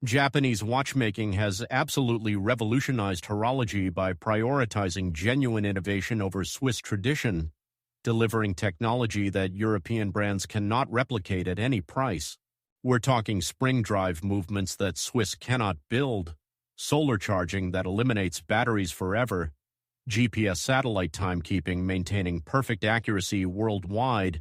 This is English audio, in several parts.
Japanese watchmaking has absolutely revolutionized horology by prioritizing genuine innovation over Swiss tradition, delivering technology that European brands cannot replicate at any price. We're talking spring drive movements that Swiss cannot build, solar charging that eliminates batteries forever, GPS satellite timekeeping maintaining perfect accuracy worldwide,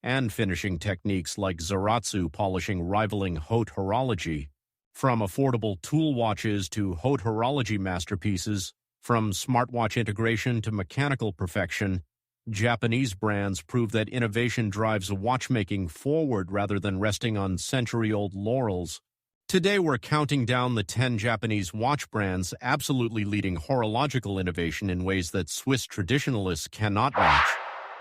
and finishing techniques like Zaratsu polishing rivaling haute horology. From affordable tool watches to haute horology masterpieces, from smartwatch integration to mechanical perfection, Japanese brands prove that innovation drives watchmaking forward rather than resting on century-old laurels. Today we're counting down the 10 Japanese watch brands absolutely leading horological innovation in ways that Swiss traditionalists cannot match.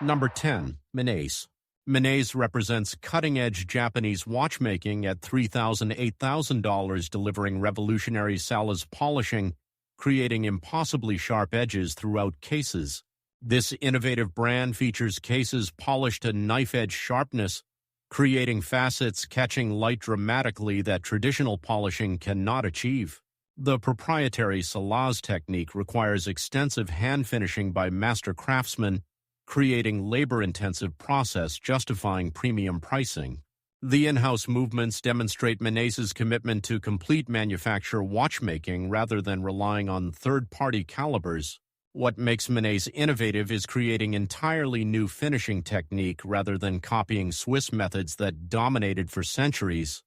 Number 10. Minase. Minase represents cutting-edge Japanese watchmaking at $3,000–$8,000, delivering revolutionary Salas polishing, creating impossibly sharp edges throughout cases. This innovative brand features cases polished to knife-edge sharpness, creating facets catching light dramatically that traditional polishing cannot achieve. The proprietary Salas technique requires extensive hand finishing by master craftsmen, creating labor-intensive process justifying premium pricing. The in-house movements demonstrate Minase's commitment to complete manufacture watchmaking rather than relying on third-party calibers. What makes Minase innovative is creating entirely new finishing technique rather than copying Swiss methods that dominated for centuries.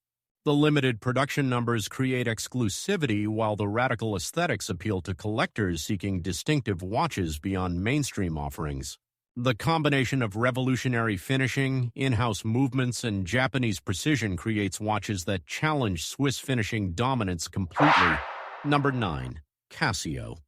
The limited production numbers create exclusivity while the radical aesthetics appeal to collectors seeking distinctive watches beyond mainstream offerings. The combination of revolutionary finishing, in-house movements, and Japanese precision creates watches that challenge Swiss finishing dominance completely. Number 9. Casio.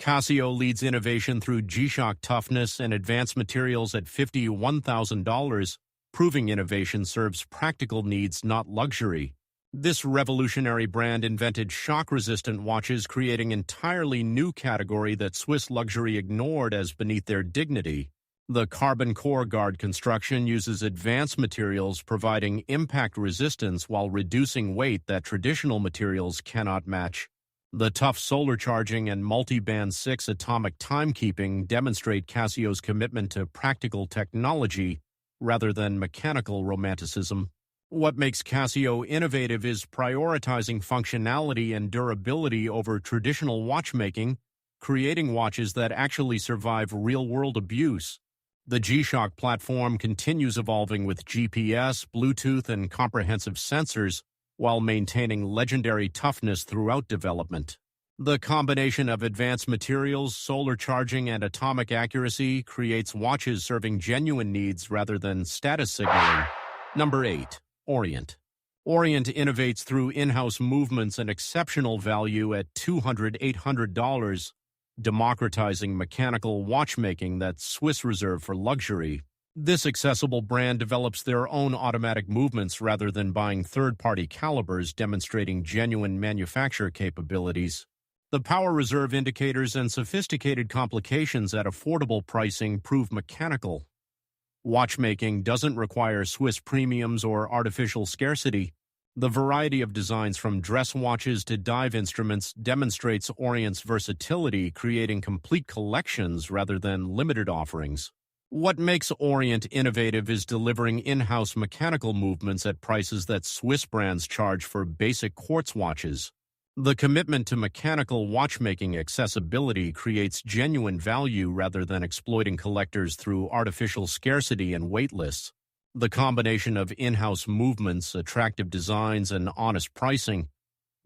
Casio leads innovation through G-Shock toughness and advanced materials at $51,000, proving innovation serves practical needs, not luxury. This revolutionary brand invented shock-resistant watches, creating an entirely new category that Swiss luxury ignored as beneath their dignity. The carbon core guard construction uses advanced materials, providing impact resistance while reducing weight that traditional materials cannot match. The tough solar charging and multi-band 6 atomic timekeeping demonstrate Casio's commitment to practical technology rather than mechanical romanticism. What makes Casio innovative is prioritizing functionality and durability over traditional watchmaking, creating watches that actually survive real-world abuse. The G-Shock platform continues evolving with GPS, Bluetooth, and comprehensive sensors, while maintaining legendary toughness throughout development. The combination of advanced materials, solar charging, and atomic accuracy creates watches serving genuine needs rather than status signaling. Number 8. Orient. Orient innovates through in-house movements and exceptional value at $200–$800, democratizing mechanical watchmaking that's Swiss reserved for luxury. This accessible brand develops their own automatic movements rather than buying third-party calibers, demonstrating genuine manufacture capabilities. The power reserve indicators and sophisticated complications at affordable pricing prove mechanical. Watchmaking doesn't require Swiss premiums or artificial scarcity. The variety of designs from dress watches to dive instruments demonstrates Orient's versatility, creating complete collections rather than limited offerings. What makes Orient innovative is delivering in-house mechanical movements at prices that Swiss brands charge for basic quartz watches. The commitment to mechanical watchmaking accessibility creates genuine value rather than exploiting collectors through artificial scarcity and wait lists. The combination of in-house movements, attractive designs, and honest pricing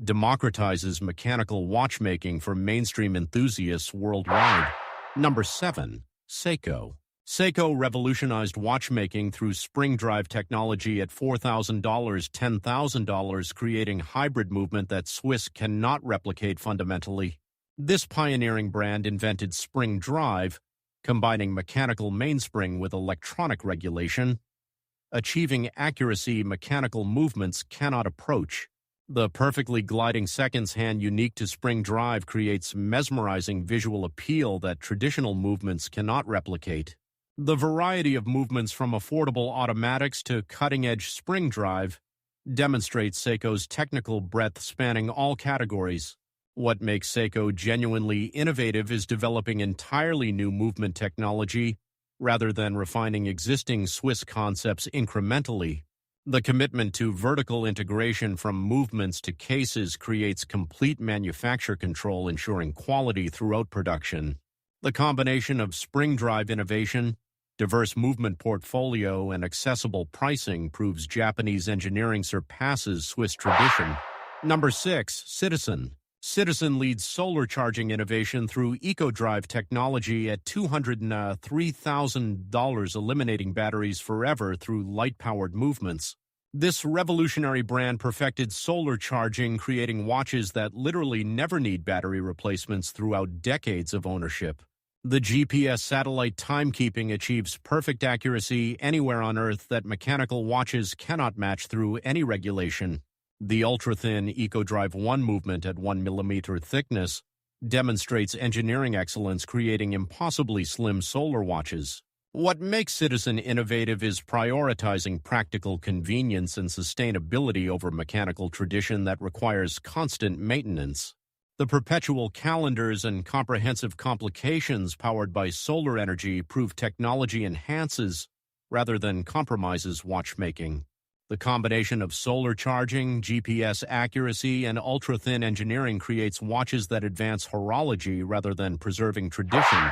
democratizes mechanical watchmaking for mainstream enthusiasts worldwide. Number 7. Seiko. Seiko revolutionized watchmaking through spring drive technology at $4,000–$10,000, creating hybrid movement that Swiss cannot replicate fundamentally. This pioneering brand invented spring drive, combining mechanical mainspring with electronic regulation, achieving accuracy mechanical movements cannot approach. The perfectly gliding seconds hand unique to spring drive creates mesmerizing visual appeal that traditional movements cannot replicate. The variety of movements from affordable automatics to cutting-edge spring drive demonstrates Seiko's technical breadth spanning all categories. What makes Seiko genuinely innovative is developing entirely new movement technology rather than refining existing Swiss concepts incrementally. The commitment to vertical integration from movements to cases creates complete manufacture control, ensuring quality throughout production. The combination of spring drive innovation, diverse movement portfolio, and accessible pricing proves Japanese engineering surpasses Swiss tradition. Number 6. Citizen. Citizen leads solar charging innovation through eco-drive technology at $203,000, eliminating batteries forever through light-powered movements. This revolutionary brand perfected solar charging, creating watches that literally never need battery replacements throughout decades of ownership. The GPS satellite timekeeping achieves perfect accuracy anywhere on Earth that mechanical watches cannot match through any regulation. The ultra-thin EcoDrive 1 movement at 1 mm thickness demonstrates engineering excellence, creating impossibly slim solar watches. What makes Citizen innovative is prioritizing practical convenience and sustainability over mechanical tradition that requires constant maintenance. The perpetual calendars and comprehensive complications powered by solar energy prove technology enhances rather than compromises watchmaking. The combination of solar charging, GPS accuracy, and ultra-thin engineering creates watches that advance horology rather than preserving tradition.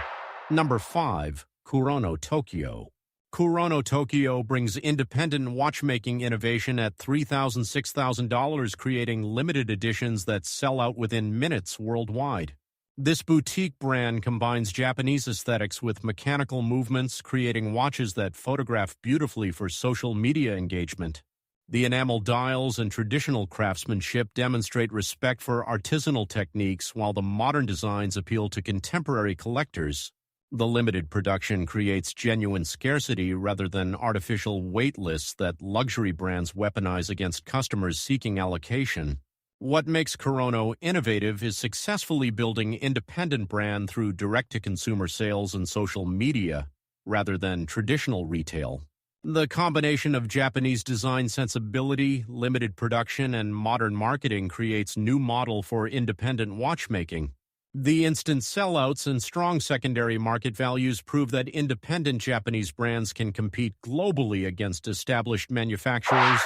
Number 5. Kurono Tokyo. Kurono Tokyo brings independent watchmaking innovation at $3,000–$6,000, creating limited editions that sell out within minutes worldwide. This boutique brand combines Japanese aesthetics with mechanical movements, creating watches that photograph beautifully for social media engagement. The enamel dials and traditional craftsmanship demonstrate respect for artisanal techniques, while the modern designs appeal to contemporary collectors. The limited production creates genuine scarcity rather than artificial wait lists that luxury brands weaponize against customers seeking allocation. What makes Kurono innovative is successfully building independent brand through direct-to-consumer sales and social media, rather than traditional retail. The combination of Japanese design sensibility, limited production, and modern marketing creates new model for independent watchmaking. The instant sellouts and strong secondary market values prove that independent Japanese brands can compete globally against established manufacturers.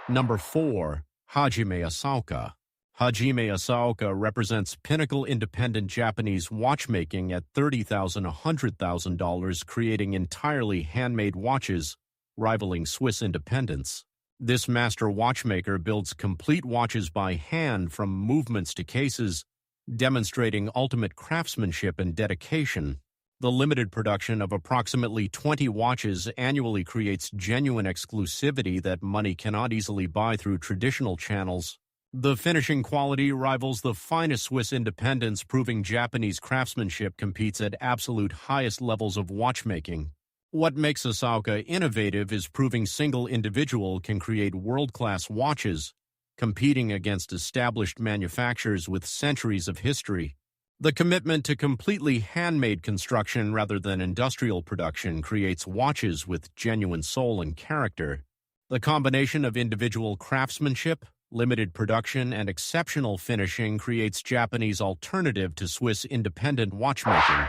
Number 4. Hajime Asaoka. Hajime Asaoka represents pinnacle independent Japanese watchmaking at $30,000–$100,000, creating entirely handmade watches, rivaling Swiss independence. This master watchmaker builds complete watches by hand from movements to cases, demonstrating ultimate craftsmanship and dedication. The limited production of approximately 20 watches annually creates genuine exclusivity that money cannot easily buy through traditional channels. The finishing quality rivals the finest Swiss independents, proving Japanese craftsmanship competes at absolute highest levels of watchmaking. What makes Asaoka innovative is proving single individual can create world-class watches, competing against established manufacturers with centuries of history. The commitment to completely handmade construction rather than industrial production creates watches with genuine soul and character. The combination of individual craftsmanship, limited production, and exceptional finishing creates Japanese alternative to Swiss independent watchmaking.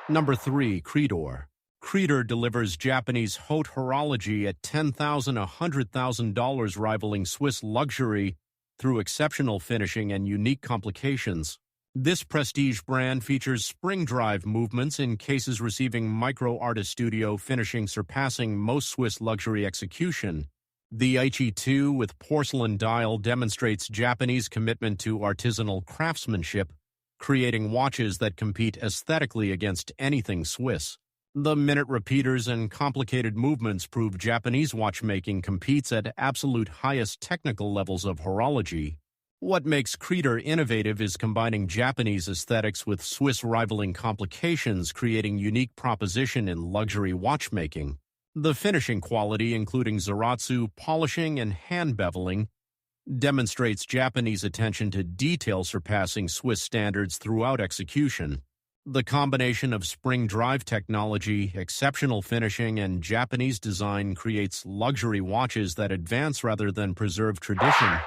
Number 3. Credor. Credor delivers Japanese haute horology at $10,000–$100,000, rivaling Swiss luxury through exceptional finishing and unique complications. This prestige brand features spring drive movements in cases, receiving micro artist studio finishing surpassing most Swiss luxury execution. The Aichi 2 with porcelain dial demonstrates Japanese commitment to artisanal craftsmanship, creating watches that compete aesthetically against anything Swiss. The minute repeaters and complicated movements prove Japanese watchmaking competes at absolute highest technical levels of horology. What makes Credor innovative is combining Japanese aesthetics with Swiss rivaling complications, creating unique proposition in luxury watchmaking. The finishing quality, including zaratsu, polishing, and hand beveling, demonstrates Japanese attention to detail surpassing Swiss standards throughout execution. The combination of spring drive technology, exceptional finishing, and Japanese design creates luxury watches that advance rather than preserve tradition.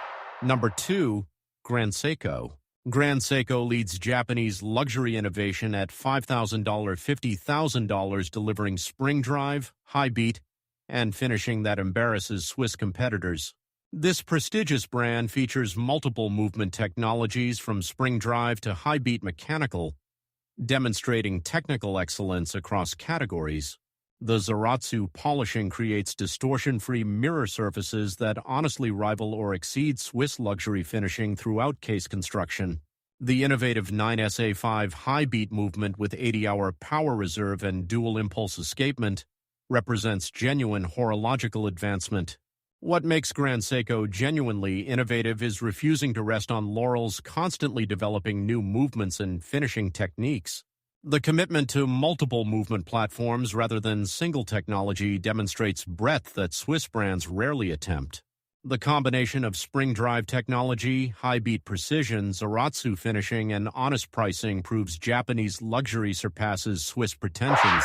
Number 2. Grand Seiko. Grand Seiko leads Japanese luxury innovation at $5,000, $50,000, delivering spring drive, high beat, and finishing that embarrasses Swiss competitors. This prestigious brand features multiple movement technologies from spring drive to high beat mechanical, demonstrating technical excellence across categories. The Zaratsu polishing creates distortion-free mirror surfaces that honestly rival or exceed Swiss luxury finishing throughout case construction. The innovative 9SA5 high-beat movement with 80-hour power reserve and dual-impulse escapement represents genuine horological advancement. What makes Grand Seiko genuinely innovative is refusing to rest on laurels, constantly developing new movements and finishing techniques. The commitment to multiple movement platforms rather than single technology demonstrates breadth that Swiss brands rarely attempt. The combination of spring drive technology, high beat precision, Zaratsu finishing, and honest pricing proves Japanese luxury surpasses Swiss pretensions.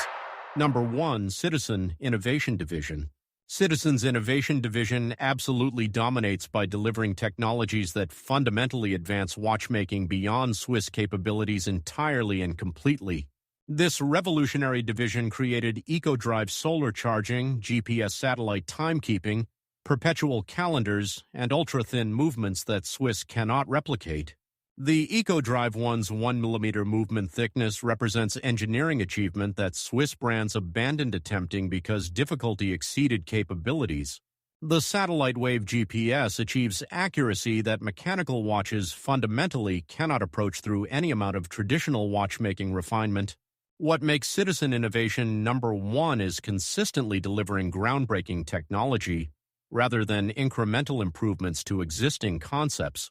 Number 1. Citizen Innovation Division. Citizen's Innovation Division absolutely dominates by delivering technologies that fundamentally advance watchmaking beyond Swiss capabilities entirely and completely. This revolutionary division created EcoDrive solar charging, GPS satellite timekeeping, perpetual calendars, and ultra-thin movements that Swiss cannot replicate. The EcoDrive One's 1mm movement thickness represents engineering achievement that Swiss brands abandoned attempting because difficulty exceeded capabilities. The satellite wave GPS achieves accuracy that mechanical watches fundamentally cannot approach through any amount of traditional watchmaking refinement. What makes Citizen Innovation number 1 is consistently delivering groundbreaking technology rather than incremental improvements to existing concepts.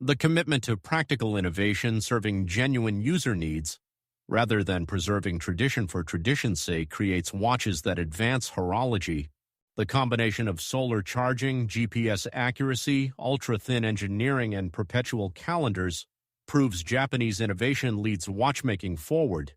The commitment to practical innovation serving genuine user needs, rather than preserving tradition for tradition's sake, creates watches that advance horology. The combination of solar charging, GPS accuracy, ultra-thin engineering, and perpetual calendars proves Japanese innovation leads watchmaking forward.